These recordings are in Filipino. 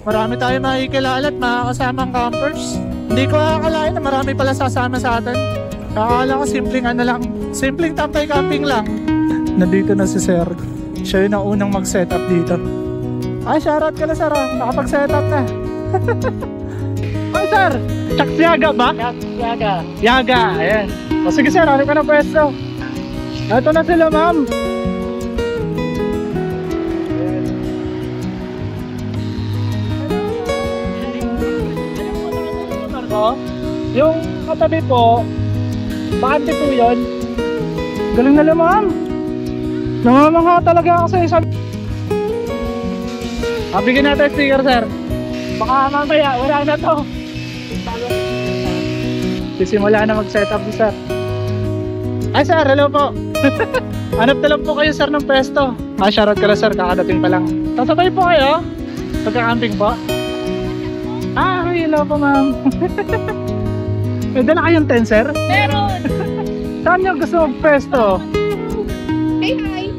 Marami tayo makikilala at makakasamang campers. Hindi ko akalain na marami pala sasama sa atin. Akala ko simpleng ano lang, simpleng tambay camping lang. Nandito na si Sir. Siya yung naunang mag-setup dito. Ay, shoutout ka na Sir, nakapag-setup na. Ay Sir, Chucks Yaga ba? Yaga. Yaga, ayan. O sige Sir, ano ka na pwesto? Ito na sila ma'am. Yung katabi po, bakante po yun. Galing na ma'am. Namamangha talaga ako sa isang. Bigyan natin sticker Sir. Baka mamaya wala na to. Sisimula na mag-setup Sir. Ay Sir, hello po. Hanap na lang po kayo Sir ng pwesto. Shoutout ka na Sir, kakadating pa lang. Sasabay po kayo? Pagka-camping po? Hello po ma'am. May dala kayong tent Sir? Meron! Saan nyo gusto mag-pwesto? Say hi!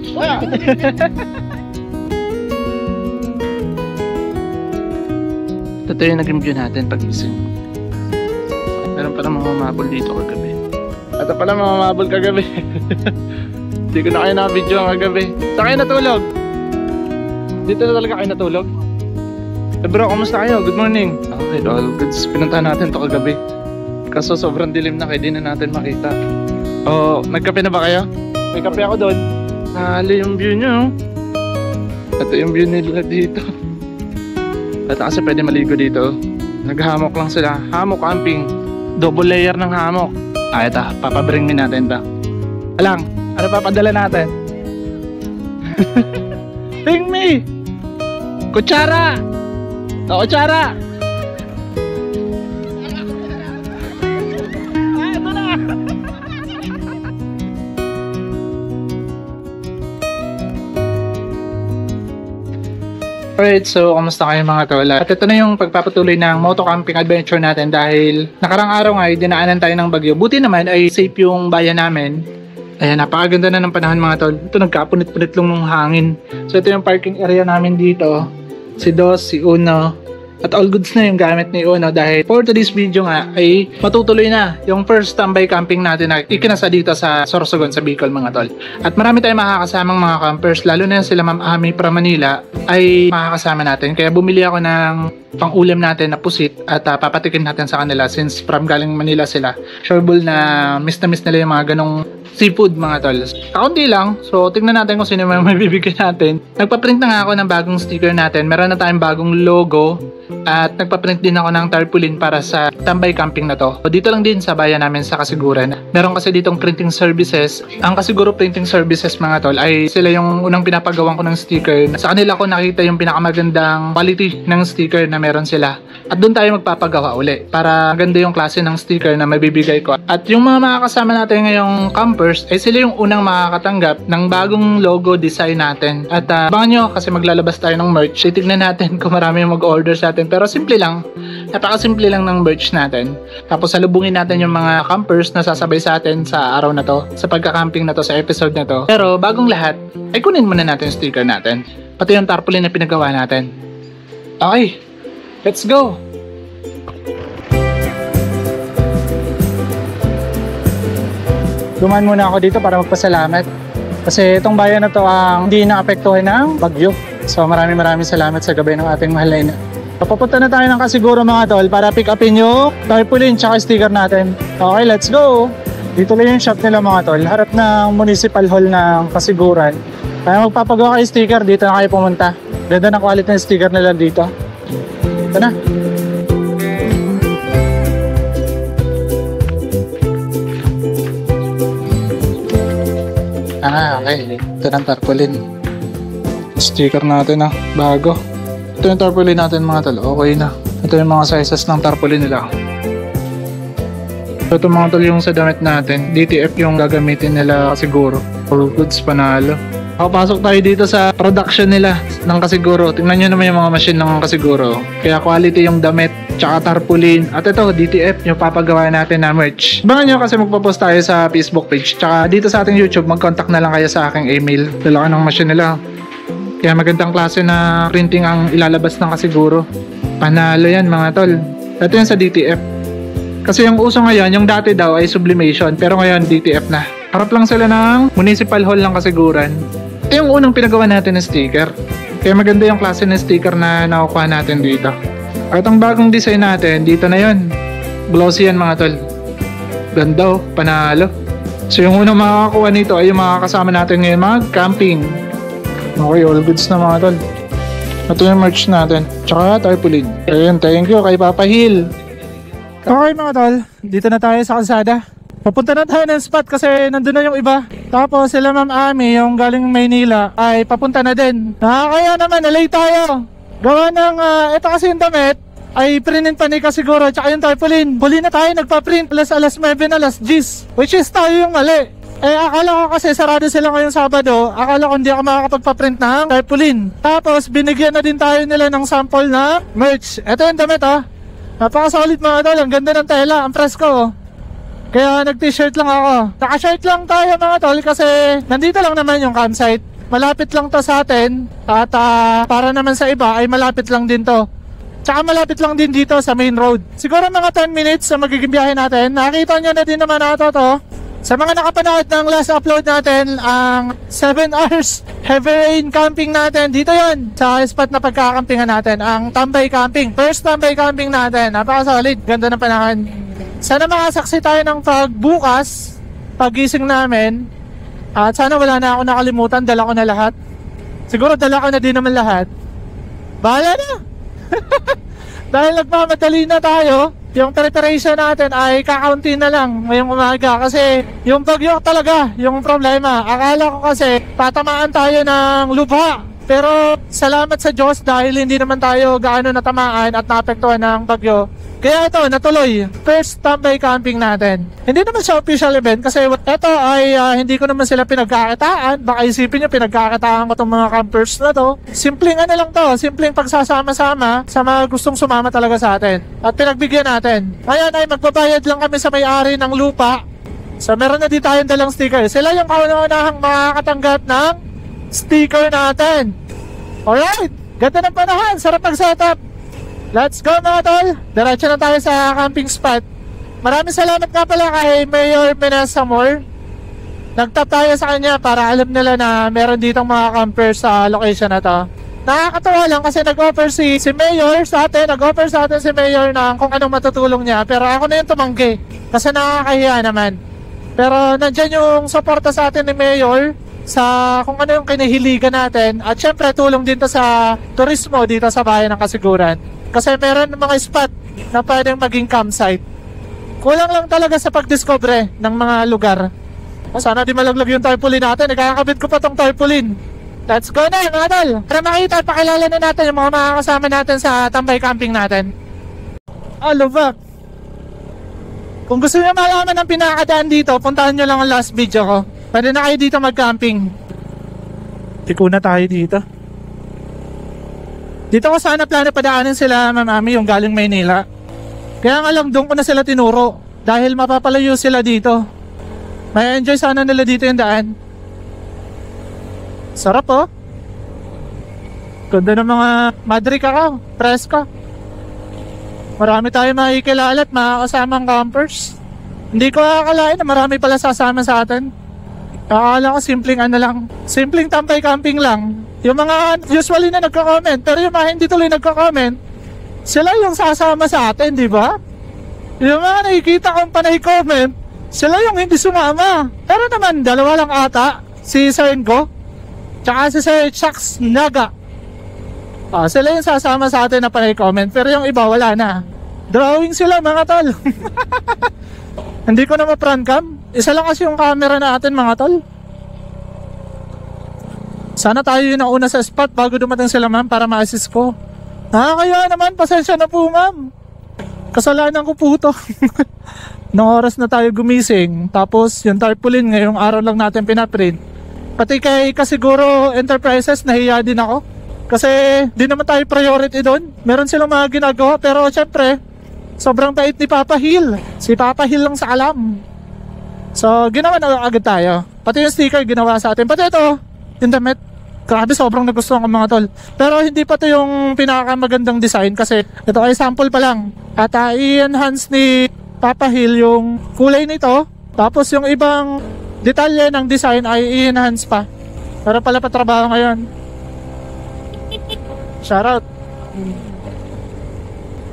Ito yung naging view natin pag-ising. Meron pala mga mabol dito kagabi. Ito pala mga mabol kagabi. Hindi ko na kayo na-video ang kagabi. Saan kayo natulog? Dito na talaga kayo natulog? Bro, kamusta kayo? Good morning. Okay, all goods. Pinuntahan natin ito kagabi. Kaso sobrang dilim na kaya di na natin makita. Nagkape na ba kayo? May kape ako doon. Hali yung view nyo. Ito yung view nila dito. Ito kasi pwede maligo dito. Naghamok lang sila. Hammock camping. Double layer ng hammock. Ito. Papabring natin ito. Alang, ano papadala natin? Ting me! Kutsara! Kutsara! Ito na! Alright, so kamusta kayo mga tol? At ito na yung pagpapatuloy ng moto camping adventure natin dahil nakarang araw nga ay dinaanan tayo ng bagyo. Buti naman ay safe yung bayan namin. Ayan, napakaganda na ng panahon mga tol. Ito nagkapunit-punit lang ng hangin. So ito yung parking area namin dito. Si Dos, si Uno. At all goods na yung gamit ni Uno dahil for today's video nga ay matutuloy na yung first tambay camping natin na ikinasa dito sa Sorsogon sa Bicol mga tol. At marami tayong makakasamang mga campers lalo na sila Ma'am Ami from Manila ay makakasama natin. Kaya bumili ako ng pang-ulam natin na pusit at papatikin natin sa kanila since from galing Manila sila. Sureable na miss nila yung mga ganong seafood mga tol. Kaunti lang. So tingnan natin kung sino may bibigyan natin. Nagpa-print na nga ako ng bagong sticker natin. Meron na tayong bagong logo. At nagpa-print din ako ng tarpaulin para sa tambay camping na to. So, dito lang din sa bayan namin sa Kasiguran. Meron kasi ditong printing services. Ang Kasiguro printing services mga tol ay sila yung unang pinapagawan ko ng sticker. Sa kanila ko nakita yung pinakamagandang quality ng sticker na meron sila. At doon tayo magpapagawa uli para maganda yung klase ng sticker na mabibigay ko. At yung mga makakasama natin ngayong campers ay sila yung unang makakatanggap ng bagong logo design natin. At abangan nyo kasi maglalabas tayo ng merch. Titignan natin kung marami yung mag-order sa atin. Pero simple lang. Napakasimple lang ng merch natin. Tapos salubungin natin yung mga campers na sasabay sa atin sa araw na to. Sa pagka-camping na to, sa episode na to. Pero bagong lahat, ay kunin muna natin yung sticker natin. Pati yung tarpaulin na pinagawa natin. Okay. Let's go! Dumaan muna ako dito para magpasalamat. Kasi itong bayan na to ang hindi naapektuhan ng bagyo. So maraming salamat sa gabay ng ating mahal na ina. Papunta na tayo ng Kasiguro mga tol para pick upin yung tarpaulin tsaka sticker natin. Okay, let's go! Dito lang yung shop nila mga tol. Harap ng Municipal Hall ng Kasiguran. Kaya magpapagawa kayo sticker, dito na kayo pumunta. Ganda ng quality ng sticker nila dito. Ito na. Okay. Ito ng tarpaulin. Sticker natin bago. Ito yung tarpaulin natin mga tol. Okay na. Ito yung mga sizes ng tarpaulin nila. Ito mga tol yung sa damit natin. DTF yung gagamitin nila siguro. All goods panalo. Papasok tayo dito sa production nila ng Kasiguro. Tingnan nyo naman yung mga machine ng Kasiguro. Kaya quality yung damit, tsaka tarpaulin. At ito, DTF yung papagawa natin na merch. Abangan nyo kasi magpo-post tayo sa Facebook page. Tsaka dito sa ating YouTube, mag-contact na lang kayo sa aking email. Dala ko ng machine nila. Kaya magandang klase na printing ang ilalabas ng Kasiguro. Panalo yan mga tol. Ito yan sa DTF. Kasi yung uso ngayon, yung dati daw ay sublimation, pero ngayon DTF na. Harap lang sila ng Municipal Hall ng Kasiguran. Ito yung unang pinagawa natin na sticker. Kaya maganda yung klase ng sticker na nakukuha natin dito. At ang bagong design natin, dito na yon. Glossy yan mga tol. Ganda oh, panalo. So yung unang makakakuha nito ay yung mga kasama natin ngayon mag-camping. Okay, all goods na mga tol. Ito yung merch natin. Tsaka tarpaulin. Ayun, thank you kay Papa Hill. Okay mga tol, dito na tayo sa kalsada. Papunta na tayo ng spot kasi nandun na yung iba. Tapos sila Ma'am Ami, yung galing Maynila, ay papunta na din. Kaya naman, nalay tayo. Gawa ng, ito kasi yung damit, ay printin pa ni Kasiguro, tsaka yung tarpaulin. Huli na tayo, nagpa-print, alas 9 na, alas 10. Which is tayo yung mali. Akala ko kasi sarado sila ngayong Sabado. Akala ko hindi ako makakapagpa-print ng tarpaulin. Tapos, binigyan na din tayo nila ng sample na merch. Ito yung damit Napaka-solid mga tol, ang ganda ng tela, ang presko. Kaya nag-t-shirt lang ako. Naka-shirt lang tayo mga tol kasi nandito lang naman yung campsite. Malapit lang to sa atin. At para naman sa iba ay malapit lang din to. Tsaka malapit lang din dito sa main road. Siguro mga 10 minutes sa magiging biyahe natin. Nakita nyo na din naman nato to. Sa mga nakapanood ng last upload natin, ang 7 hours heavy rain camping natin. Dito yon sa spot na pagkakampingan natin. Ang Tambay Camping. First Tambay Camping natin. Napaka-solid. Ganda ng panahon. Sana makasaksi tayo ng pagbukas, pagising namin. At sana wala na ako nakalimutan, dala ko na lahat. Siguro dala ko na din naman lahat. Bahala na! Dahil nagmamadali na tayo, yung preparation natin ay kakaunti na lang ngayong umaga. Kasi yung bagyo talaga, yung problema. Akala ko kasi tatamaan tayo ng lubha. Pero salamat sa Diyos dahil hindi naman tayo gaano natamaan at naapektuhan ng bagyo. Kaya ito, natuloy. First Tambay Camping natin. Hindi naman siya official event kasi ito ay hindi ko naman sila pinagkakitaan. Baka isipin nyo, pinagkakitaan ko itong mga campers na to. Simpleng ano lang to, simpleng pagsasama-sama sa mga gustong sumama talaga sa atin. At pinagbigyan natin. Ngayon ay magbabayad lang kami sa may-ari ng lupa. So meron na din tayong dalang sticker. Sila yung kauna-unahang makakatanggap ng sticker natin. Alright, ganda ng panahon, sarap mag-setup. Let's go mga tol! Diretso na tayo sa camping spot. Maraming salamat nga pala kay Mayor Menesa Moore. Nag-tap tayo sa kanya para alam nila na meron ditong mga campers sa location na to. Nakakatawa lang kasi nag-offer si Mayor sa atin, nag-offer sa atin si Mayor na kung anong matutulong niya. Pero ako na yung tumanggi kasi nakakahiya naman. Pero nandyan yung suporta sa atin ni Mayor sa kung ano yung kinahiligan natin. At syempre tulong din to sa turismo dito sa bayan ng Kasiguran. Kasi meron mga spot na pwedeng maging campsite. Kulang lang talaga sa pagdiscover ng mga lugar. Sana di malaglag yung tarpaulin natin. Nakakabit ko pa tong tarpaulin. Let's go na mga tol. Para makita at pakilala na natin yung mga makakasama natin sa Tambay Camping natin. Lubak. Kung gusto nyo malaman ng pinakadaan dito, puntahan nyo lang ang last video ko. Pwede na kayo dito mag-camping. Tiko na tayo dito. Dito ko sana plano padaanin sila Ma'am Ami yung galing Maynila. Kaya nga lang doon ko na sila tinuro. Dahil mapapalayo sila dito. May enjoy sana nila dito yung daan. Sarap oh. Ganda ng mga Madre Cacao, presko. Marami tayo makikilala at makakasamang campers. Hindi ko akalain na marami pala sasama sa atin. Akala ko simpleng ano lang, simpleng Tambay Camping lang. Yung mga usually na nagko-comment, pero yung mga hindi tuloy nagko-comment, sila yung sasama sa atin, di ba? Yung mga nakikita kong panay-comment, sila yung hindi sumama. Pero naman, dalawa lang ata, si Sir Ngo, tsaka si Sir Chucks Naga. Sila yung sasama sa atin na panay-comment, pero yung iba wala na. Drawing sila mga tol. Hindi ko na ma-front cam. Isa lang kasi yung camera natin mga tol. Sana tayo yung nauna sa spot bago dumating sila ma'am para ma-assist ko. Kaya naman, pasensya na po ma'am. Kasalanan ko po to. Nung oras na tayo gumising, tapos yung tarpaulin ngayong araw lang natin pinaprint. Pati kay Kasiguro Enterprises, nahiya din ako. Kasi di naman tayo priority doon. Meron silang mga ginagawa pero syempre, sobrang bait ni Papa Hill. Si Papa Hill lang sa alam. So, ginawa na agad tayo. Pati yung sticker ginawa sa atin. Pati ito, yung damit. Grabe, sobrang nagustuhan ko mga tol. Pero hindi pa to yung pinakamagandang design kasi ito ay sample pa lang. At i-enhance ni Papa Hill yung kulay nito. Tapos yung ibang detalye ng design ay i-enhance pa. Pero pala patrabaho ngayon. Shoutout.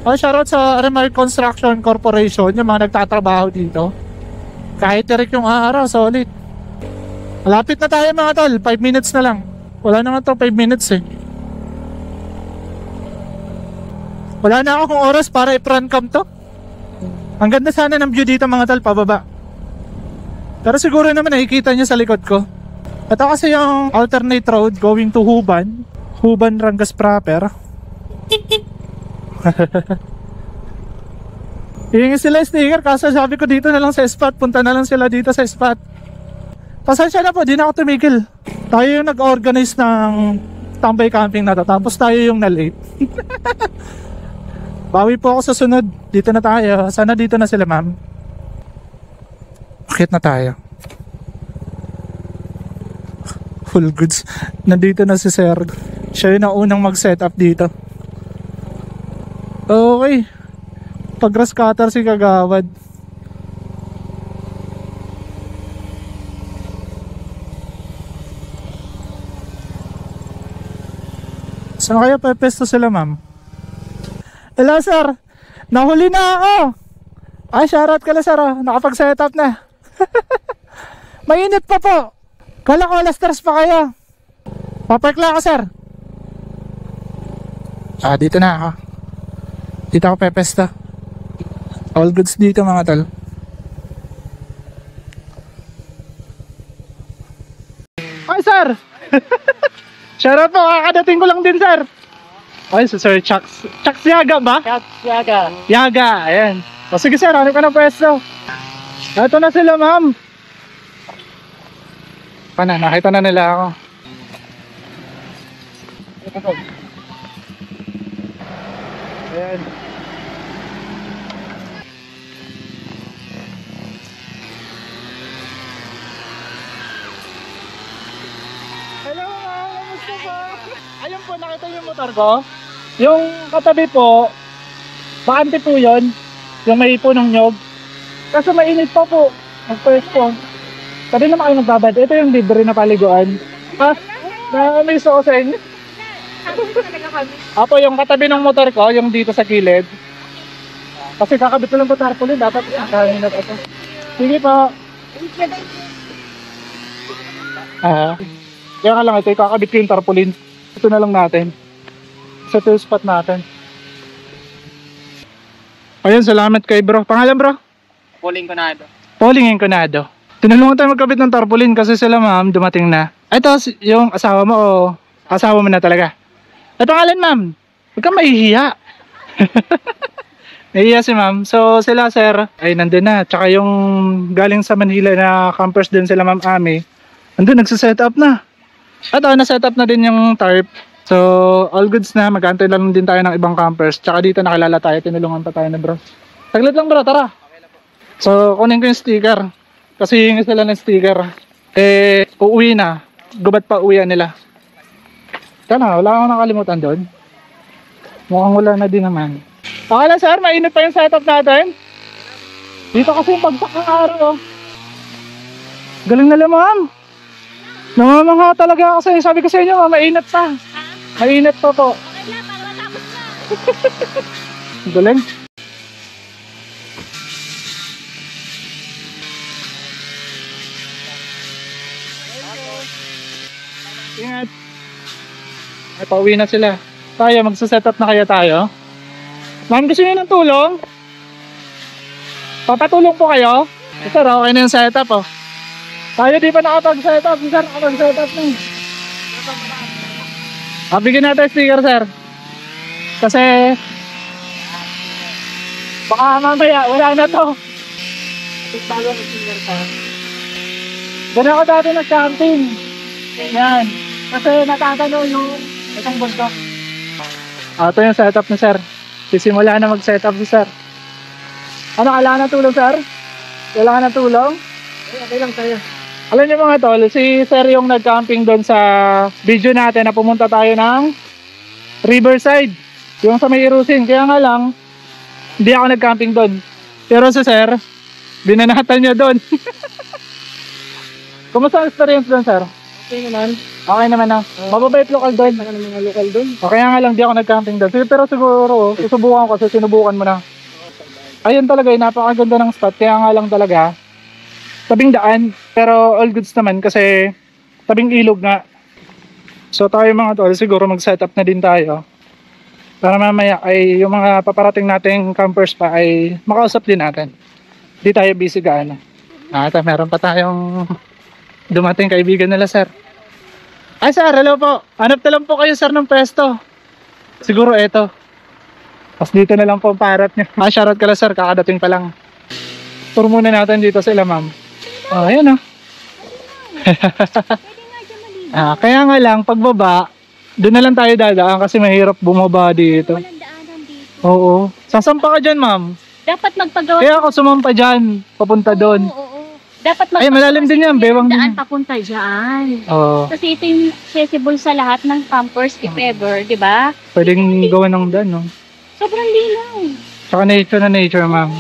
Shoutout sa Remark Construction Corporation, yung mga nagtatrabaho dito. Kahit direct yung araw, solid. Malapit na tayo mga tol, 5 minutes na lang. Wala na nga to, 5 minutes eh. Wala na akong oras para i-front cam to. Ang ganda sana ng view dito mga tol, pababa. Pero siguro naman nakikita nyo sa likod ko. Ito kasi yung alternate road going to Huban. Huban Rangas proper. Hihingi sila sticker kaso sabi ko dito na lang sa spot. Punta na lang sila dito sa spot. Pasensya na po, di na ako tumigil. Tayo yung nag-organize ng tambay camping na to. Tapos tayo yung na-late. Bawi po ako sa sunod. Dito na tayo. Sana dito na sila ma'am. Bakit na tayo? Full goods. Nandito na si Sir. Siya yung naunang mag-setup dito. Okay. Pag-grass cutter si Kagawad. Saan kaya pepesto sila ma'am? Hello sir, nahuli na ako. Ay, shoutout ka na sir, nakapag-setup na. Mainit pa po. Kala ko alas 3 pa kayo. Paparkla ako sir. Dito na ako. Dito ako pepesto. All goods dito mga tol. Ay sir. Shoutout po, kakadating ko lang din sir. Ay, si Sir Chucks. Chucks Yaga ba? Yaga. Yaga, ayan. O sige sir, ano ka na pwesto? Ito na sila ma'am. Pana, nakita na nila ako. Ayan. Hello ma'am, kamusta po? Ayun po, nakita yung motor ko. Yung katabi po, bakante po yun. Yung may punong nyog. Kaso mainit pa po. Nag-pwesto. Sabi naman kayo nagbabad. Ito yung libre na paliguan. Ha? Na-amaze ako sa inyo. Apo, yung katabi ng motor ko, yung dito sa kilid. Kasi kakabit ko lang po tarpaulin. Dapat kakain na ito. Sige po. Kaya nga lang ito, kakabit ko yung tarpaulin. Ito na lang natin. Sa tool spot natin. Ayun, salamat kay bro. Pangalan bro? Pauling Conado. Pauling Conado. Tinulungan tayo magkabit ng tarpaulin kasi sila ma'am dumating na. Ito yung asawa mo o asawa mo na talaga? Ito pangalan ma'am. Huwag kang mahihiya. Nahihiya si ma'am. So sila sir ay nandun na. Tsaka yung galing sa Manila na campers din sila ma'am Ami. Nandun nagsiset up na. Ito na-set up na din yung tarp. So all goods na. Mag-antay lang din tayo ng ibang campers. Tsaka dito nakilala tayo. Tinulungan pa tayo na bro. Saglit lang bro, tara. So kunin ko yung sticker. Kasi hingi sila ng sticker. Uuwi na. Gubat pa uwian nila. Wala akong nakalimutan doon. Mukhang wala na din naman. Okay lang sir, mainit pa yung setup natin. Dito kasi yung pagsak ng araw. Galing na lang ma'am. Namamangha talaga ako sa'yo. Sabi ko sa inyo, mainit pa. Mainit pa po. Galing. Ingat. Ay, pauwi na sila. Tayo, magsa-setup na kaya tayo? Ma'am, gusto niyo ng tulong? Papatulong po kayo? Sir, okay na yung setup oh. Tayo di pa nakapag-setup. Sir, nakapag-setup na. Bigyan natin sticker, sir. Kasi baka mamaya, wala na to. Bago na sticker pa. Doon ako dati nag-camping. Yan. Kasi natatano yung isang bundok. Ito yung setup ni sir. Sisimula na mag-setup si sir. Ano, kailangan ng tulong sir? Kailangan ng tulong? Okay lang tayo. Alam niyo mga tol, si Sir yung nag-camping doon sa video natin na pumunta tayo ng Riverside. Yung sa may Irusin. Kaya nga lang, hindi ako nag-camping doon. Pero si Sir, binanatan niya doon. Kumusta ang experience doon, Sir? Okay naman. Okay naman na. Mababait local doon. Saka ng mga lokal doon. O kaya nga lang, di ako nag-camping doon. Pero siguro, susubukan ko kasi sinubukan mo na. Ayun talaga, napakaganda ng spot. Kaya nga lang talaga, tabing daan. Pero all goods naman kasi tabing ilog nga. So tayo mga tol, siguro mag-setup na din tayo. Para mamaya ay yung mga paparating nating campers pa ay makausap din natin. Di tayo busy gaano. Meron pa tayong dumating kaibigan nila, Sir. Ay, Sir, hello po. Hanap na lang po kayo, Sir, ng pwesto. Siguro eto. Tapos dito na lang po ang parat niya. Shoutout ka lang, Sir. Kakadating pa lang. Tour muna natin dito sila, ma'am. Ayan, kaya nga lang, pagbaba, doon na lang tayo dadaan kasi mahirap bumaba dito. Walang daanan dito. Oo. Sasampa ka dyan, ma'am. Dapat magpagawa. Kaya ako sumampa dyan, papunta doon. Oo. Dapat Ay, malalim din yan, bewang din. daan papunta dyan. Oo. Kasi ito yung accessible sa lahat ng campers if ever, di ba? Pwedeng gawa ng daan, no? Sobrang linaw. Tsaka nature na nature, ma'am.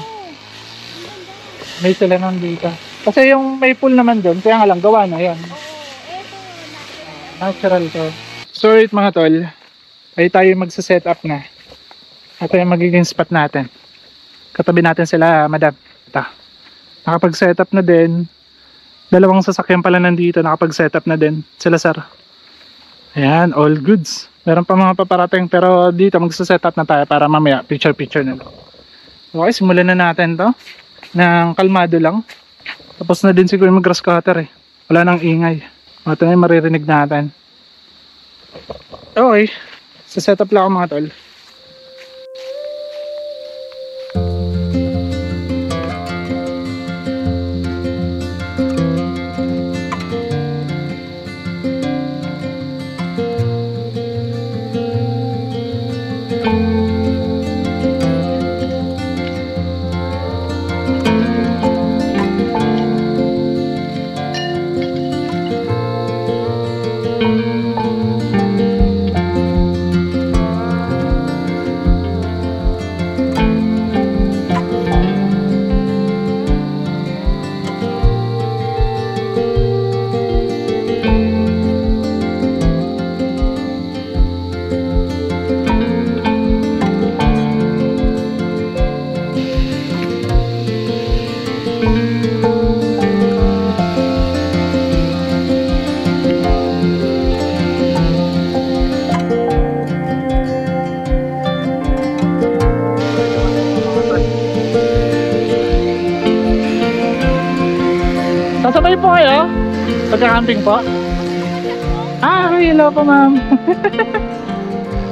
May sila nang dito. Kasi yung may pool naman doon, kaya nga lang gawa na yan. Natural to. So right mga tol, ay tayo magsa-set up na. Ito yung magiging spot natin. Katabi natin sila, madam. Ito. Nakapag-set up na din. Dalawang sasakyan pala nandito, nakapag-set up na din. Sila, Sir. Ayan, all goods. Meron pa mga paparating pero dito magsa-set up na tayo para mamaya picture-picture na lang. Okay, simulan na natin to. Nang kalmado lang. Tapos na din siguro yung mag-grass cutter eh. Wala nang ingay. Ito na yung maririnig natin. Okay. Sa setup lang ako mga tol. Sasabay po kayo? Pagka-camping po? Okay, hello po ma'am.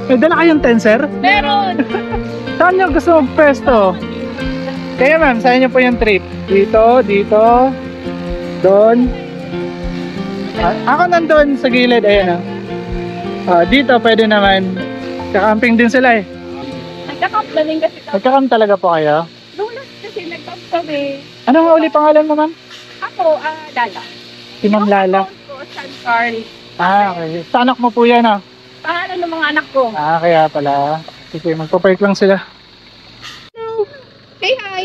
May dala kayong tent, sir? Meron! Saan nyo gusto mag-pwesto? Kaya ma'am, saan nyo po yung trip? Dito, dito, doon. Ako nandun sa gilid, ayan dito pwede naman. Kakamping din sila eh. Nagka-camp na rin kasi kami. Nagka-camp talaga po kayo? Lulas kasi nag-camp kami. Ano nga uli pangalan mo ma'am? Ako, Lala. Si Ma'am Lala. Ko, San Carl. Okay. Sa anak mo po yan Pangalan ng mga anak ko. kaya pala. Sige, magpapark lang sila. Say hi!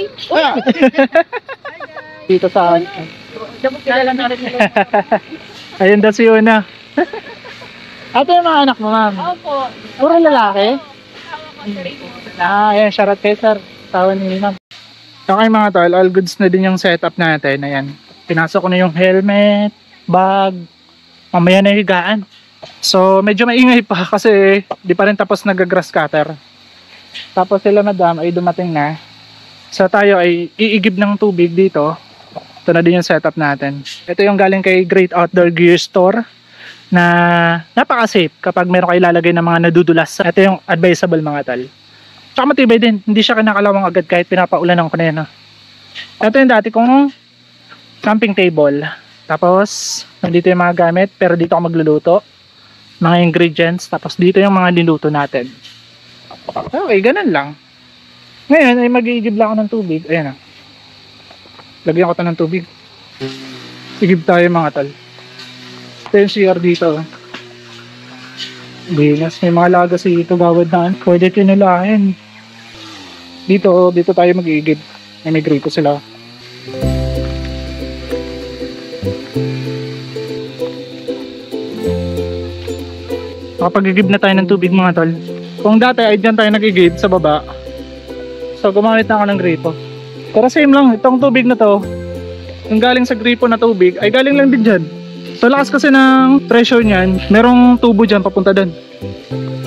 Dito sa Dapat kilala na rin nila. ayun daw si Una. Ito yung mga anak mo, ma'am. Opo. Puro lalaki? Asawa ko si Raymond. Ayan, shoutout kay sir. Tawa ni ma'am. Okay mga tol, all goods na din yung setup natin. Ayan. Pinasok ko na yung helmet, bag, mamaya na higaan. So, medyo maingay pa kasi di pa rin tapos nag-grass cutter. Tapos sila madam ay dumating na. So, tayo ay iigib ng tubig dito. Ito na din yung setup natin. Ito yung galing kay Great Outdoor Gear Store na napaka-safe kapag meron kayo ilalagay ng mga nadudulas. Ito yung advisable mga tol. Tsaka matibay din. Hindi siya kinakalawang agad kahit pinapaulanan ko na yan. Ito yung dati kong camping table. Tapos, nandito yung mga gamit. Pero dito ako magluluto. Mga ingredients. Tapos dito yung mga niluto natin. Okay, ganun lang. Ngayon ay mag-iigib lang ako ng tubig. Ayan Lagyan ko ito ng tubig. Igib tayo mga tol. Ito yung CR dito. Binas, may mga lagas dito gawad na. Pwede tinulahin. Dito tayo mag-iigib. May gripo sila. Nakapag-igib na tayo ng tubig mga tol. Kung dati ay dyan tayo nag-igib sa baba. So gumamit na ako ng gripo. Pero same lang, itong tubig na to, yung galing sa gripo na tubig, ay galing lang din dyan. So lakas kasi ng pressure niyan, merong tubo dyan papunta doon.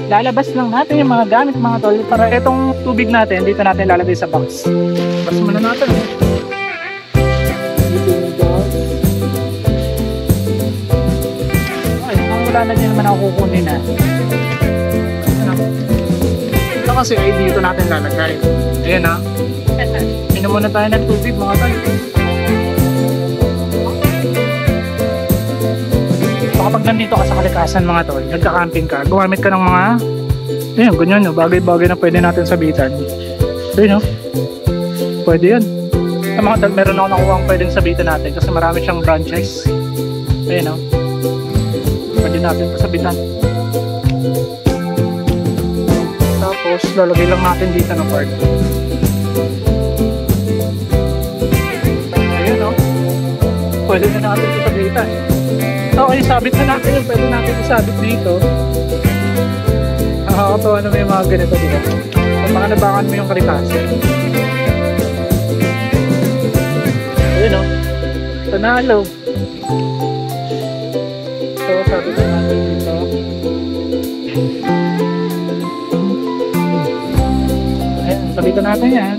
Lalabas lang natin yung mga gamit mga tol para itong tubig natin, dito natin lalagay sa box. Bas muna natin. Ay, kung wala na dyan naman ako kukunin na. Ito kasi ay dito natin lalagay. Ayan na. Inom muna tayo ng tubig mga tol. Kapag nandito ka sa kalikasan mga tol, nagka-camping ka, gumamit ka ng mga ayan, ganyan no, bagay-bagay na pwede natin sabitan. Ayun no, pwede yan. Sa mga tol, meron ako nakuha ang pwedeng sabitan natin kasi marami siyang branches. Ayun no, pwede natin pasabitan. Tapos lalagay lang natin dito na part. Ayun no, pwede na natin pasabitan. Okay, sabit na natin yung pwede natin isabit dito. Nakakatawa na may mga ganito dito. Kung mga nabangan mo yung kalikasan. Ayun o. Panalo. So, sabit na natin dito. Ayan, sabitan natin yan.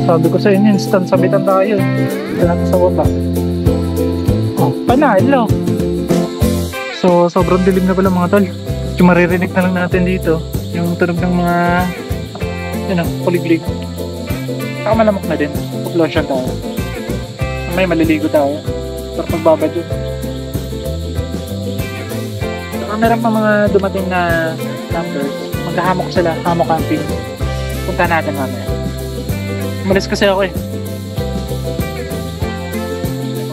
Sabi ko sa inyo, instant sabitan tayo. Sabitan natin sa baba. Oh, panalo. So, sobrang dilim na pala mga tol. Yung maririnig na lang natin dito. Yung tunog ng mga yun o, kuliglig. Saka malamok na din. Pag-lotion tayo. May maliligo tayo. Pero pagbabad yun. Saka meron pa mga dumating na campers. Maghahamok sila. Hamok camping. Punta natin mamaya. Umalis kasi ako eh.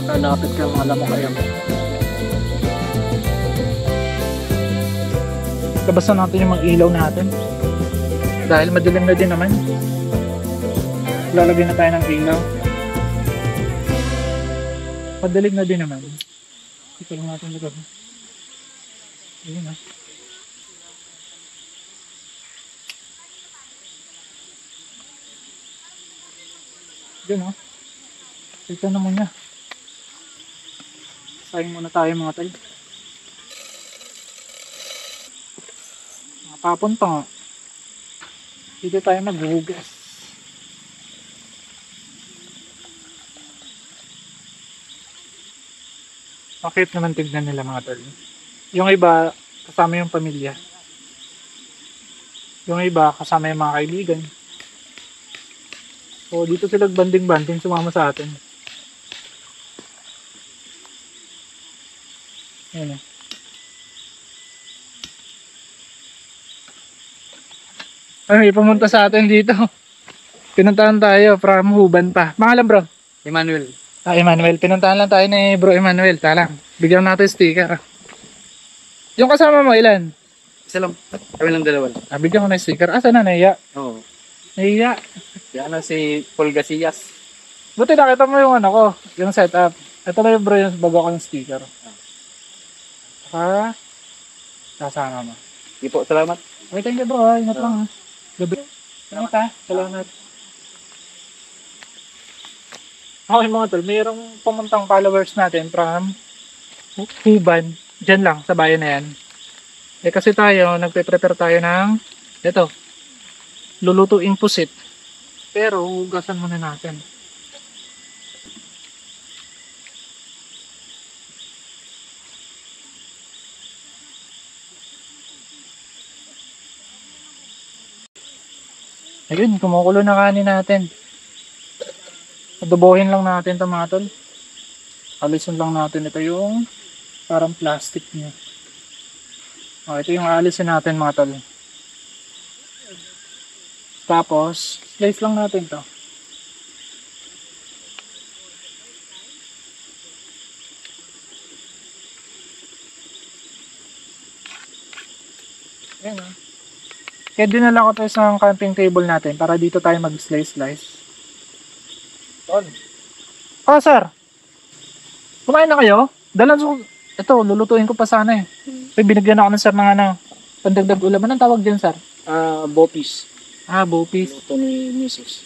Magkalapit ka mga lamok kayo. Labasan natin yung mga ilaw natin dahil madilim na din naman. Lalagyan na tayo ng ilaw. Madilim na din naman. Ito lang natin lagay. Ayun na. Yun o. Ito na muna. Sayang muna tayo mga tayo. Papunta nga. Dito tayo maghuhugas. Bakit naman tignan nila mga tol? Yung iba kasama yung pamilya. Yung iba kasama yung mga kaibigan. So dito sila banding-banding sumama sa atin. Ayan. Ay, pumunta sa atin dito. Pinuntahan tayo from Huban pa. Pangalan bro? Emmanuel. Emmanuel. Pinuntahan lang tayo ni bro Emmanuel. Talang. Bigyan natin sticker. Yung kasama mo ilan? Isa lang. Kami lang dalawa. Bigyan ko na sticker. Saan na nahiya? Oo. Nahiya. Yan na si Paul Gacias. Buti nakita mo yung ano ko. Yung setup. Ito na yung bro yung bago ko ng sticker. Kasama mo. Hindi po, salamat. Okay, thank you bro. Ingat lang ha. Gabi. Salamat ha. Salamat. Okay mga tol, mayroong pumuntang followers natin from Huban. Diyan lang, sa bayan na yan. Eh kasi tayo, nagpe-prepare tayo ng ito, lulutuing pusit. Pero, hugasan muna natin. Ayun, kumukulo na kanin natin. Adobohin lang natin ito mga tol. Alisin lang natin ito yung parang plastic niya. Ito yung alisin natin mga tol. Tapos, slice lang natin to. Ayan ah. Kaya dinala ko to sa camping table natin para dito tayo mag-slice. Tol. Oh, sir. Kumain na kayo? Ito, lulutuin ko pa sana eh. May binigyan ako ng sir ng ano, pandagdag ulam. Anong tawag dyan, sir? Bopis. Bopis. Ito ni Mrs.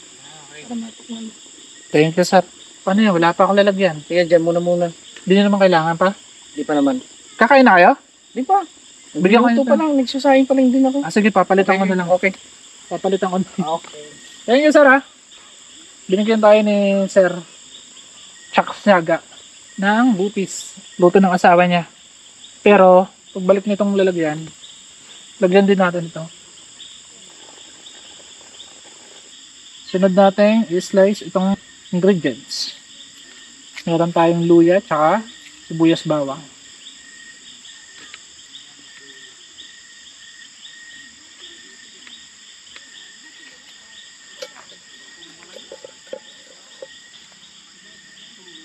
Thank you, sir. Paano yan? Wala pa akong lalagyan. Sige, dyan muna. Hindi nyo naman kailangan pa. Di pa naman. Kakain na kayo? Di pa. Bigyan ko Nagluluto yun, pa lang. Nagsasayang pa lang din ako. Sige, papalitan ko na lang. Okay. Papalitan ko na. Okay. Thank you, sir, ha? Binigyan tayo ni Sir Chuck Siaga ng bupis. Luto ng asawa niya. Pero, pagbalik nitong lalagyan, lagyan din natin ito. Sunod natin i-slice itong ingredients. Meron tayong luya, tsaka sibuyas bawang.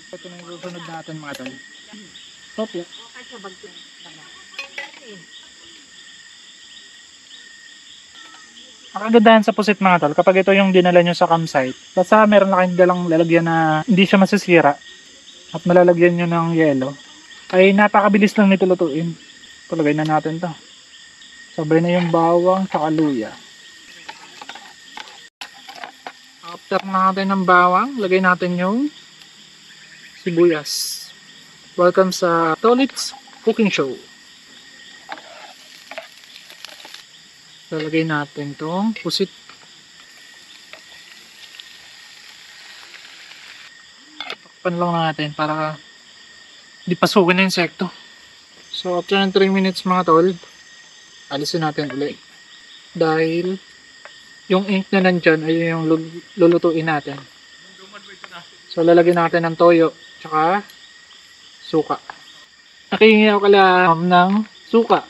Ito na yung susunod natin mga tol. Okay. Ang kagandahan sa pusit mga tol, kapag ito yung dinala nyo sa campsite, basta meron na kayong dalang lalagyan na hindi siya masisira at malalagyan nyo ng yelo, ay napakabilis lang nito lutuin. Palagay na natin to. Sabay na yung bawang sa luya. After natin ng bawang, lagay natin yung sibuyas. Welcome sa Tolit's Cooking Show. Lalagay natin itong pusit. Takpan lang natin para di pasukin na insekto. So after ng 3 minutes mga tol, alisin natin ulit. Dahil yung ink na nandyan ay yung lulutuin natin. So lalagyan natin ng toyo tsaka suka. Nakihingi ako kala ng suka.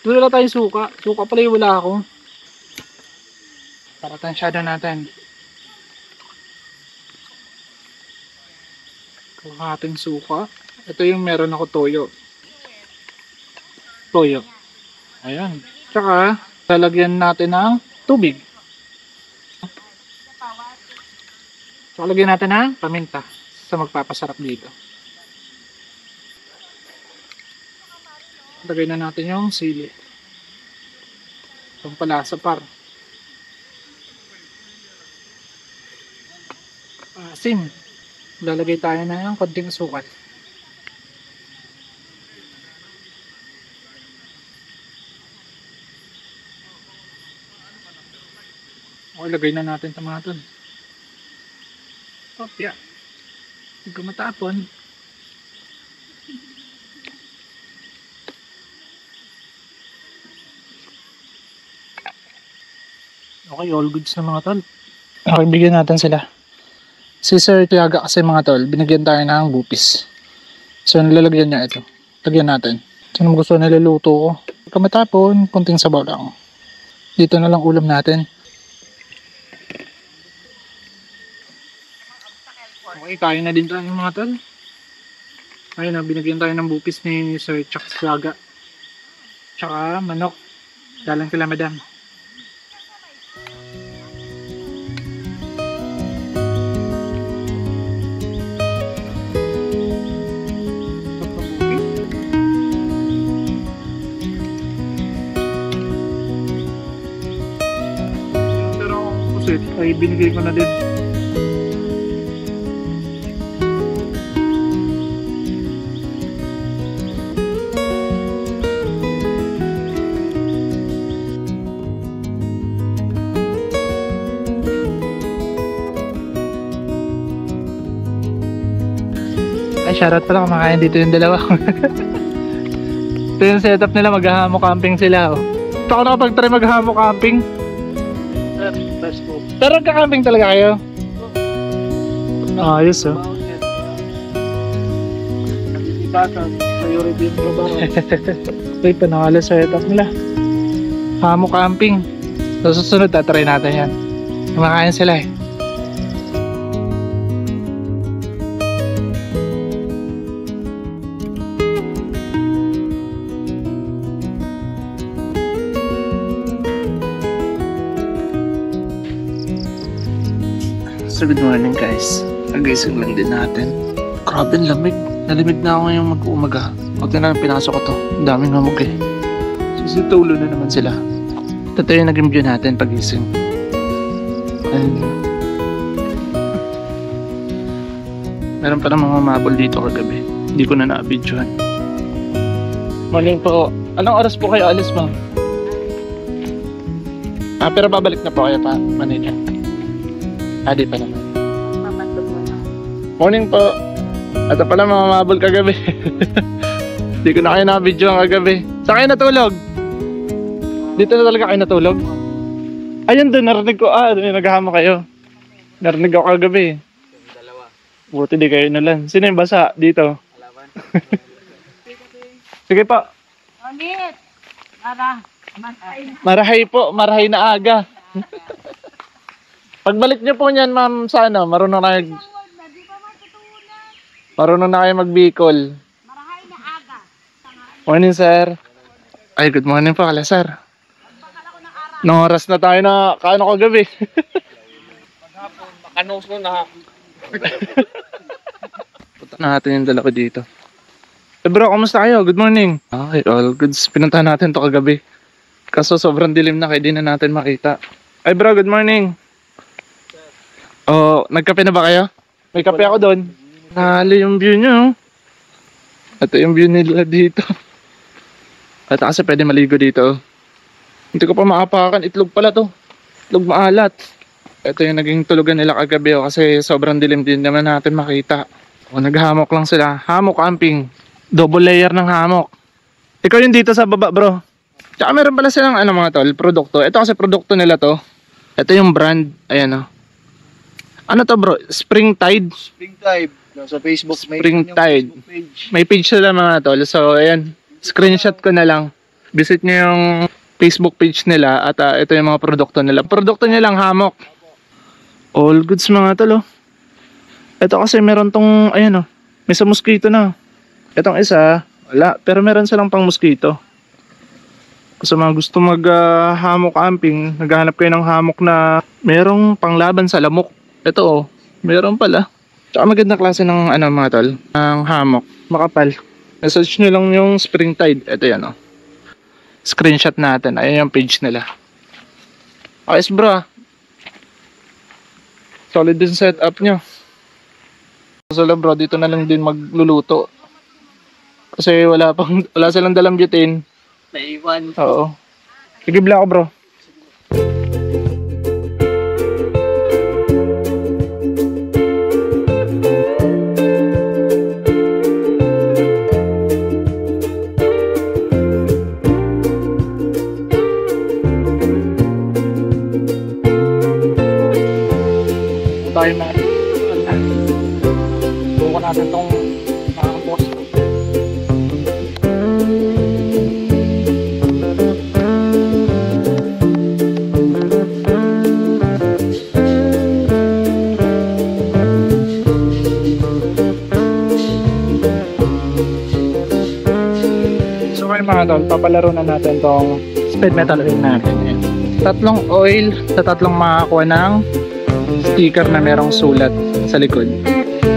Wala tayong suka. Suka pala yung wala ako. Para tansyado natin. Kuha ating suka. Ito yung meron ako toyo. Toyo. Ayan. Tsaka, lalagyan natin ng tubig. Tsaka lagyan natin ng paminta sa magpapasarap dito. Lagay na natin yung sili. Itong palasa par. Asim. Lalagay tayo na yung konting asukal. Okay, lagay na natin ito mga tol. Yeah. Hindi ko matapon. Okay, all goods na mga tol. Okay, bigyan natin sila. Si Sir Tiaga kasi mga tol, binigyan tayo ng bupis. So, nilalagyan niya ito. Lagyan natin. So, naman gusto niluluto ko. Kamatapon, kunting sabaw lang. Dito na lang ulam natin. Okay, kain na din tayo mga tol. Ayun na, binigyan tayo ng bupis ni Sir Chuck Tiaga. Tsaka manok. Galang kila madam. Ay binigay ko na din. Ay, shoutout pala kumakain dito yung dalawa. Ito yung setup nila, maghahamo camping sila. Oh. Ito ako nakapag-try maghahamo camping. Pero nagka-camping talaga kayo? Ayos oh. Uy, panawala sa setup nila. Hamo camping. So susunod, tatry natin yan. Kumakain sila eh. So good morning guys. Nagising lang din natin. Grabe ang lamig. Nalimig na ako ngayong mag-uumaga. Pag na pinasok ko to, ang daming hamog eh. Susitulo na naman sila. Ito yung naging view natin pagising. And meron pa namang mamabol dito kagabi. Hindi ko na na-videohan. Morning po. Anong oras po kayo alis mo? Pero babalik na po kayo pa, manager. Di pa naman. Morning po. Ito pala mga mamabol kagabi. Hindi ko na kayo na-videohan kagabi. Saan kayo natulog? Dito na talaga kayo natulog? Ayun doon, narinig ko. Doon naghahama kayo. Narinig ako kagabi. Buti di kayo nalan. Sino yung basa dito? Sige pa. Ulit. Marahay po. Marahay na aga. Pagbalik niyo po niyan, ma'am, sa ano, marunong na kayo mag-Bicol. Marahay na aga. Morning, sir. Ay, good morning po, kala, sir. Nung oras na tayo na kaano kagabi. Makanos mo na. Punta natin yung dala ko dito. Bro, kamusta kayo? Good morning. Okay, all goods. Pinuntahan natin to kagabi. Kaso sobrang dilim na kaya di na natin makita. Ay bro, good morning. Nagkape na ba kayo? May kape ako doon. Nahalo yung view nyo. Ito yung view nila dito. At kasi pwede maligo dito. Hindi ko pa maapakan. Itlog pala to. Itlog maalat. Ito yung naging tulugan nila kagabi kasi sobrang dilim din naman natin makita. Naghamok lang sila. Hammock camping. Double layer ng hammock. Ikaw yung dito sa baba, bro. Tsaka meron pala silang mga tol, produkto. Ito kasi produkto nila to. Ito yung brand. Ayan o. Ano to bro? Spring Tide? Spring Tide. Sa Facebook. Spring Tide. Facebook page. May page sila mga tol. So ayan. Screenshot ko na lang. Visit nyo yung Facebook page nila. At ito yung mga produkto nila. Produkto nilang hammock. All goods mga tol. Ito kasi meron tong, ayan o. May sa mosquito na. Itong isa, wala. Pero meron silang pang mosquito. Kung mga gusto mag-hammock camping, naghahanap kayo ng hammock na merong panglaban sa lamok. Ito meron pala. Tsaka maganda klase ng mga tol, ng hammock. Makapal. Message nyo lang yung Spring Tide. Ito yan Screenshot natin. Ayan yung page nila. Ayos bro. Solid din setup nyo. So bro, dito na lang din magluluto. Kasi wala silang dalang butane. Naiwan. Oo. Sige bla ako bro. Tayo na. Bukan natin tong nakakapos. So kayo mga tol, papalaro na natin tong speed metal ring natin. Tatlong oil sa tatlong makakuha ng sticker na merong sulat sa likod.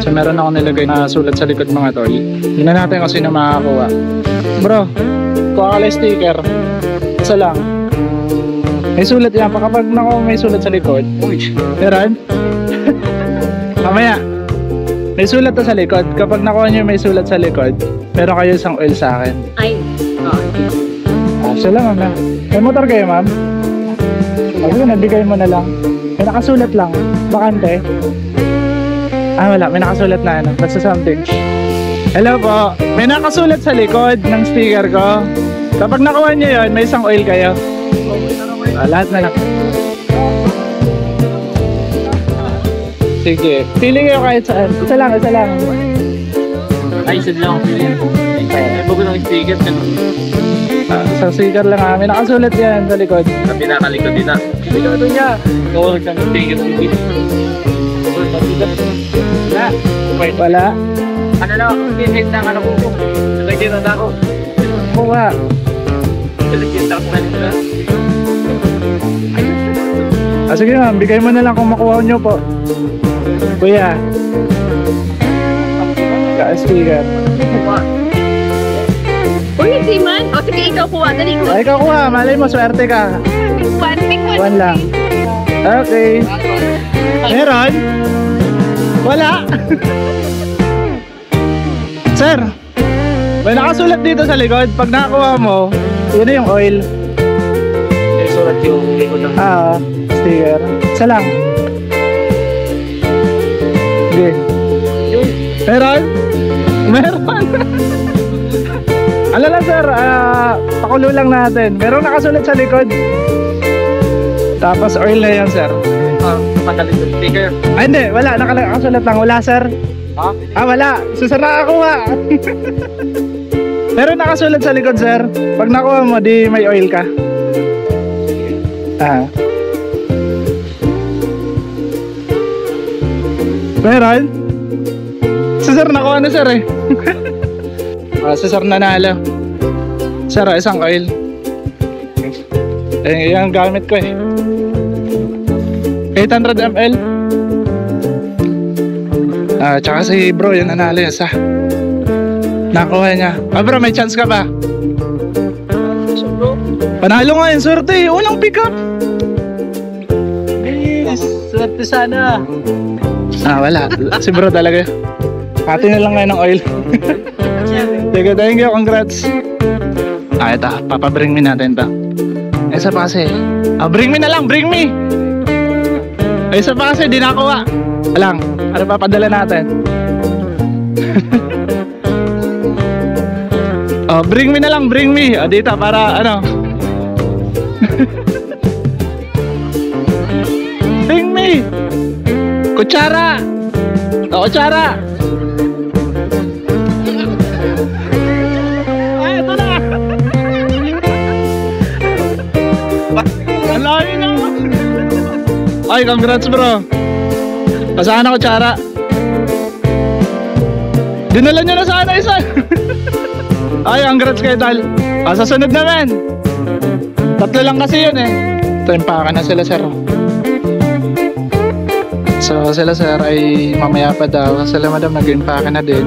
So meron ako nilagay na sulat sa likod mga tol. Tingnan natin kung sino makakakuha. Bro, kuha ka lang sticker. Isa lang. May sulat yan. Kapag may sulat sa likod. Meron? Mamaya. May sulat na sa likod. Kapag nakuha nyo may sulat sa likod, meron kayo isang oil sa akin. Ay. Siya lang ma'am. May motor kayo ma'am? Ayun, nabigay mo na lang. May nakasulat lang. Bakante. Wala. May nakasulat na basta something. Hello po. May nakasulat sa likod ng sticker ko. Kapag nakuha nyo yun, may isang oil kayo. Lahat na lang. Sige. Pili kayo kahit saan. Isa lang. Ay, isa lang ako pili. Ay, bago ng sticker. Sa sticker lang May nakasulat yan sa likod. Sa pinakalikod din Likod niya. Oo, ng sticker. Wala. Ano lang, pinit ng ano ko. Nalagyan na ako. Kuha. Nalagyan na ako. Sige ma'am, bigay mo na lang kung makuha nyo po. Kuya. Ka-speaker. Uy, hindi man. O sige, ikaw kuha. Dali ko. Ay, ikaw kuha. Malay mo, swerte ka. Pick one. One lang. Okay. Meron? Wala. Sir, may nakasulat dito sa likod. Pag nakakuha mo, yun na yung oil. May surat yung likod ng... Sticker. Isa lang. Sige. Meron? Meron. Ano lang sir, pakulo lang natin. Meron nakasulat sa likod. Tapos oil na yan sir. Patalit yung sticker. Ay hindi, wala. Nakasulat lang. Wala sir. Ha? Wala. So sir, nakakuha. Meron nakasulat sa likod sir. Pag nakuha mo, di may oil ka. Meron? Si sir nakuha na sir eh. Si sir nanalo. Sir, isang oil. Yung gamit ko eh. 800 ml. Tsaka si bro, yung nanalo isa. Nakuha niya. Bro, may chance ka ba? Panalo nga yung swerte. Unang pick up. Swerte sana. Wala. Si bro talaga. Pati na lang ngayon ng oil. Sige, thank you. Congrats. Ito. Papabring me natin to. Isa pa kasi. Bring me na lang. Bring me. Isa pa kasi. Di nakuha. Alang. Ano papadala natin? Bring me na lang. Bring me. Dito para ano. Bring me. Kutsara. Kutsara. Ito na. Ang layo na. Ay, congrats bro. Pasahan ako kutsara. Dinala nyo na sana isa. Ay, congrats kayo tal. Sa sunod naman. Tatlo lang kasi yun eh. Timpa ka na sila sir. So sila sir ay mamaya pa daw. Sila madam nag-impake na din.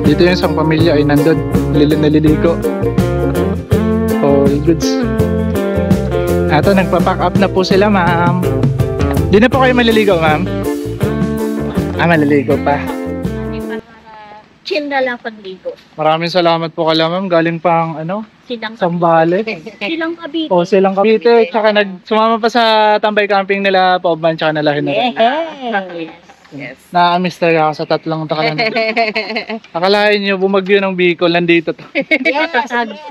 Dito yung isang pamilya ay nandun. Naliligo. All goods. Ato nagpa-pack up na po sila ma'am. Di na po kayo maliligo ma'am? Maliligo pa. Chill na lang pagligo. Maraming salamat po kala ma'am. Galing pang ano? Silang Sambales. Silang Cavite. Silang Cavite. Tsaka sumama pa sa tambay camping nila Paubman tsaka nalahin na rin. Yes. Na-miss talaga ako sa tatlong takalan. Akalain nyo, bumagyo ng Bicol, nandito to.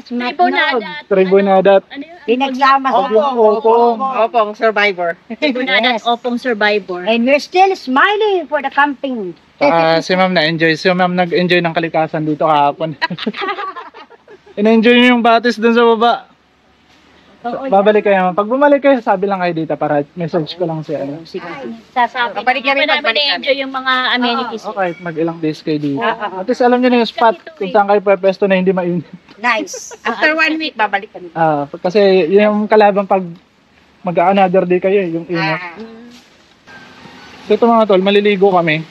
Tribunadat. Tribunadat. Ano yun? Pinagsama sa Opong survivor. Tribunadat, Opong survivor. And we're still smiling for the camping. Si ma'am na-enjoy. Si ma'am nag-enjoy ng kalikasan dito kahapon. In-enjoy nyo yung batis dun sa baba. Babalik kayo ma'am. Pag bumalik kayo, sabi lang kayo dito para message ko lang siya. Sasabi. Kapalik kami, namin pagbalik kami. enjoy yung mga amenities. Okay, mag-ilang days kayo dito. At least alam nyo na yung spot kung saan kayo pwesto na hindi mainit. Nice. After 1 week, babalik kami. Kasi yung kalaban pag mag-another day kayo, yung init. So ito mga tol, maliligo kami.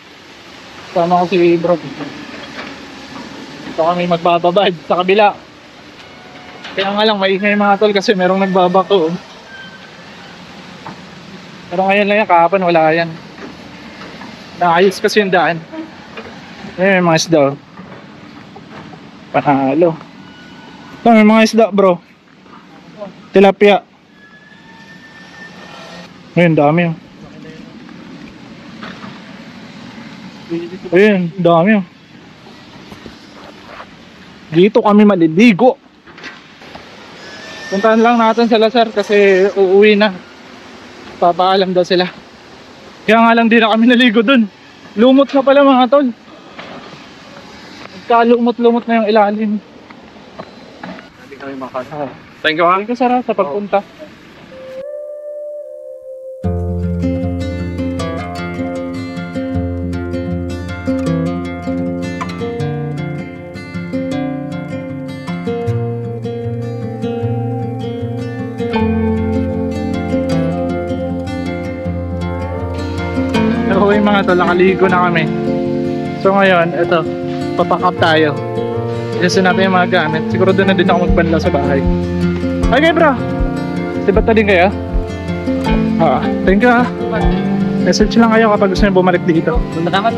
Sama ko si bro. Ito kami magbababad sa kabila. Kaya nga lang, maingay mga tol kasi merong nagbabako. Pero ngayon lang yan, kahapon wala yan. Naayos kasi yung daan. Ayan, may mga isda. Panalo. Ito, may mga isda bro. Tilapia. Ayun, dami yun. Ayun, dami yun. Dito kami maliligo. Puntahan lang natin sila sir kasi uuwi na. Papaalam daw sila. Kaya nga lang di na kami naligo dun. Lumot na pala mga tol. Nagkalumot-lumot na yung ilalim. Hindi kami makasama. Thank you ha. Thank you sir sa pagpunta. So okay mga tol, nakaligo na kami. So ngayon, eto, papack up tayo. Ilasin natin yung mga gamit. Siguro doon na din ako magbanla sa bahay. Okay bro, sibat na din kayo? Thank you Message lang kayo kapag gusto nyo bumalik dito. Salamat.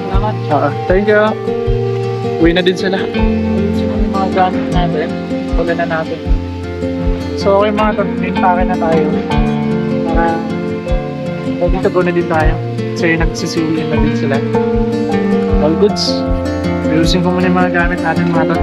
Thank you. Uwi na din sila. Yung mga gamit natin. Pula na natin. So okay mga tol, pake na tayo. Para dito go na din tayo. Kasi nagsisiulan na din sila. All goods. Ayusin ko muna yung mga gamit natin mga tol.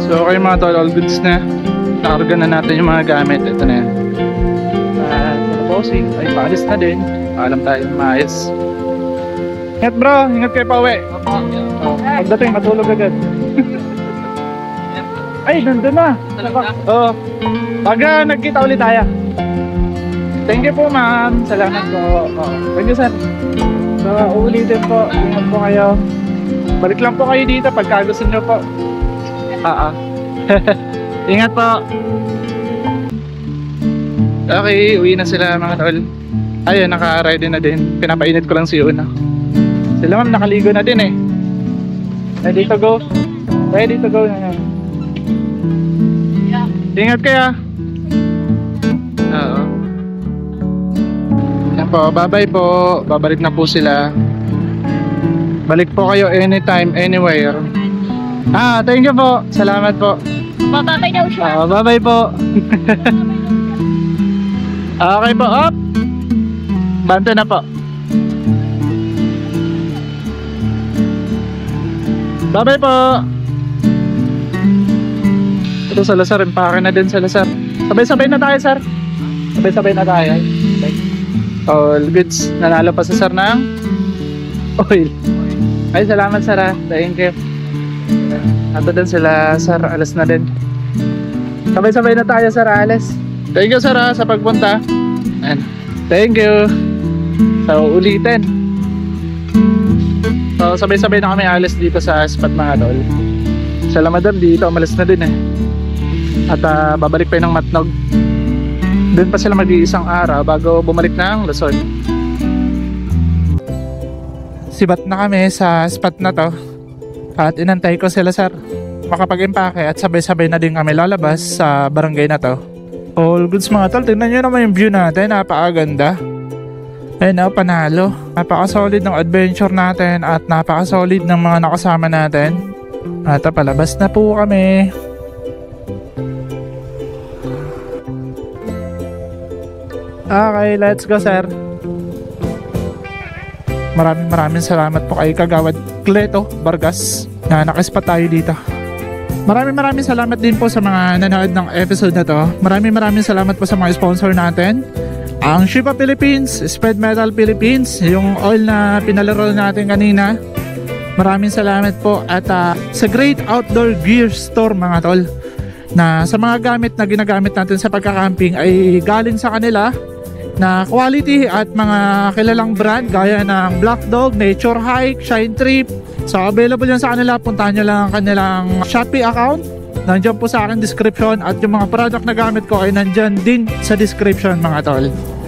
So okay mga tol, all goods na. Nakarga na natin yung mga gamit. Ito na yan. Posing, ay paalis na din. Paalam tayo maayos. Ingat bro, ingat kayo pa uwi. Pagdating, matulog agad. Ay, nandun na. Oo. Pag nagkita ulit tayo. Thank you po ma'am. Salamat po. Thank you sir. So uulitin po. Ingat po kayo. Balik lang po kayo dito pagka gusto nyo po. Ingat po. Okay, uwi na sila mga tol. Ayun, naka-ready na din. Pinapainit ko lang si Una. Sila ma'am, nakaligo na din eh. Ready to go. Ready to go na yan. Ingat kayo. Oo. Yan po, bye-bye po. Babalik na po sila. Balik po kayo anytime, anywhere. Thank you po. Salamat po. Bababay daw siya. Bye-bye po. Okay po, up. Bante na po. Bye-bye po. Ito sa Lazar, impake na din sa Lazar. Sabay-sabay na tayo, sir. Sabay-sabay na tayo. Okay. All goods. Nanalo pa sa sir ng oil. Ay, salamat sir. Thank you. Ato din sila, sir. Alas na din. Sabay-sabay na tayo, sir. Alas. Thank you, sir, sa pagpunta. And thank you. So, ulitin. So, sabay-sabay na kami alas dito sa spot mga tol. Sila madam dito, umalis na din eh. At babalik pa yun ng Matnog. Doon pa sila mag-iisang araw bago bumalik ng Luzon. Sibat na kami sa spot na to. At inantay ko sila, sir, makapag-impake at sabay-sabay na din kami lalabas sa barangay na to. All goods mga tol, tingnan nyo naman yung view natin, napakaganda. Ayun, panalo. Napaka-solid ng adventure natin at napaka-solid ng mga nakasama natin. At palabas na po kami. Okay, let's go sir. Maraming salamat po kay Kagawad Cleto Vargas na nakispat tayo dito. Maraming salamat din po sa mga nanood ng episode na to. Maraming salamat po sa mga sponsor natin. Ang Shipa Philippines, Speed Metal Philippines, yung oil na pinalaro natin kanina. Maraming salamat po at sa Great Outdoor Gear Store mga tol, na sa mga gamit na ginagamit natin sa pagkakamping ay galing sa kanila na quality at mga kilalang brand gaya ng Black Dog, Nature Hike, Shine Trip. So available yan sa kanila, puntahan nyo lang ang kanilang Shopee account. Nandiyan po sa aking description at yung mga product na gamit ko ay nandyan din sa description mga tol.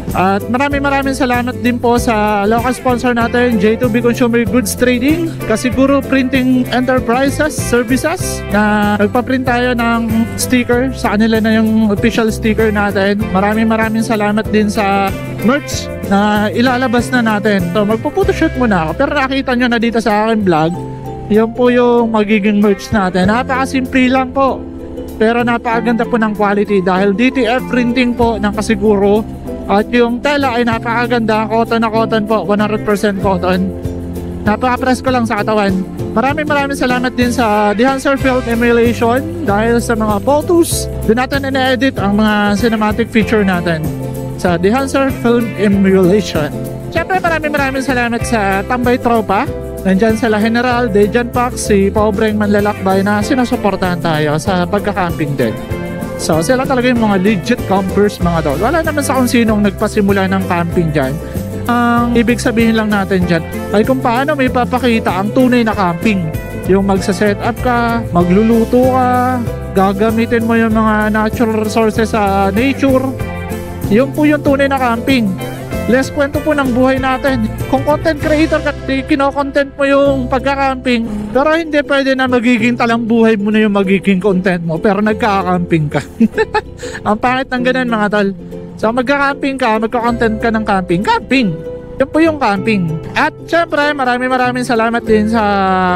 At maraming salamat din po sa local sponsor natin, J2B Consumer Goods Trading, Kasiguro Printing Enterprises Services, na nagpa-print tayo ng sticker. Sa kanila na yung official sticker natin. Maraming salamat din sa merch na ilalabas na natin. So magpo-photoshoot muna ako, pero nakita nyo na dito sa aking vlog, yun po yung magiging merch natin. Napakasimple lang po, pero napakaganda po ng quality dahil DTF printing po ng Kasiguro. At yung tela ay napakaganda, cotton na cotton po, 100% cotton. Napaka-presko lang sa katawan. Maraming salamat din sa Dehancer Film Emulation dahil sa mga photos. Doon natin ina-edit ang mga cinematic feature natin sa Dehancer Film Emulation. Siyempre maraming salamat sa Tambay Tropa Nandyan sila General, Dejan Pax, si pobreng manlalakbay na sinusuportahan tayo sa pagka-camping din. So sila talaga yung mga legit campers mga tol. Wala naman sa kung sinong nagpasimula ng camping dyan. Ang ibig sabihin lang natin dyan ay kung paano may papakita ang tunay na camping. Yung magsa-set up ka, magluluto ka, gagamitin mo yung mga natural resources sa nature. Yun po yung tunay na camping. Less kwento po ng buhay natin. Kung content creator ka, kino-content mo yung pagka-camping, pero hindi pwede na magiging talang buhay mo na yung magiging content mo, pero nagka-camping ka. Ang pangit ng ganun mga tol. So magka-camping ka, magka-content ka ng camping. Yun po yung camping. At syempre, maraming salamat din sa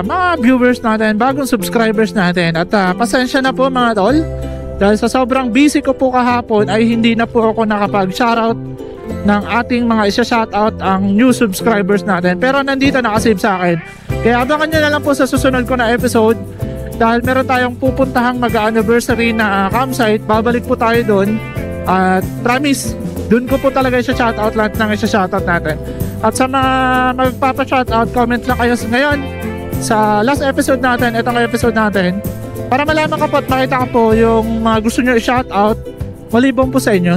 mga viewers natin, bagong subscribers natin. At pasensya na po mga tol. Dahil sa sobrang busy ko po kahapon ay hindi na po ako nakapag-shoutout ng ating mga isa-shoutout ang new subscribers natin. Pero nandito nakasave sa akin. Kaya abangan nyo na lang po sa susunod ko na episode. Dahil meron tayong pupuntahang mag-anniversary na campsite. Babalik po tayo doon. At promise, doon ko po talaga isa-shoutout lahat ng isa-shoutout natin. At sa mga magpapa-shoutout, comment lang kayo ngayon sa last episode natin, itong episode natin, para malaman ko po at makita ko po yung mga gusto nyo i-shoutout malibong po sa inyo.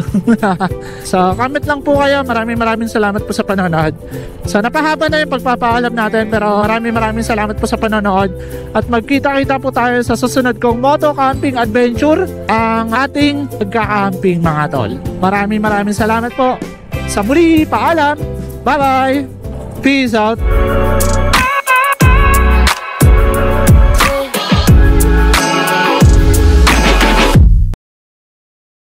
So comment lang po kayo. Maraming salamat po sa panonood. So napahaba na yung pagpapaalam natin, pero maraming salamat po sa panonood. At magkita-kita po tayo sa susunod kong moto camping adventure, ang ating pagka-camping mga tol. Maraming salamat po. Sa muli, paalam. Bye bye. Peace out.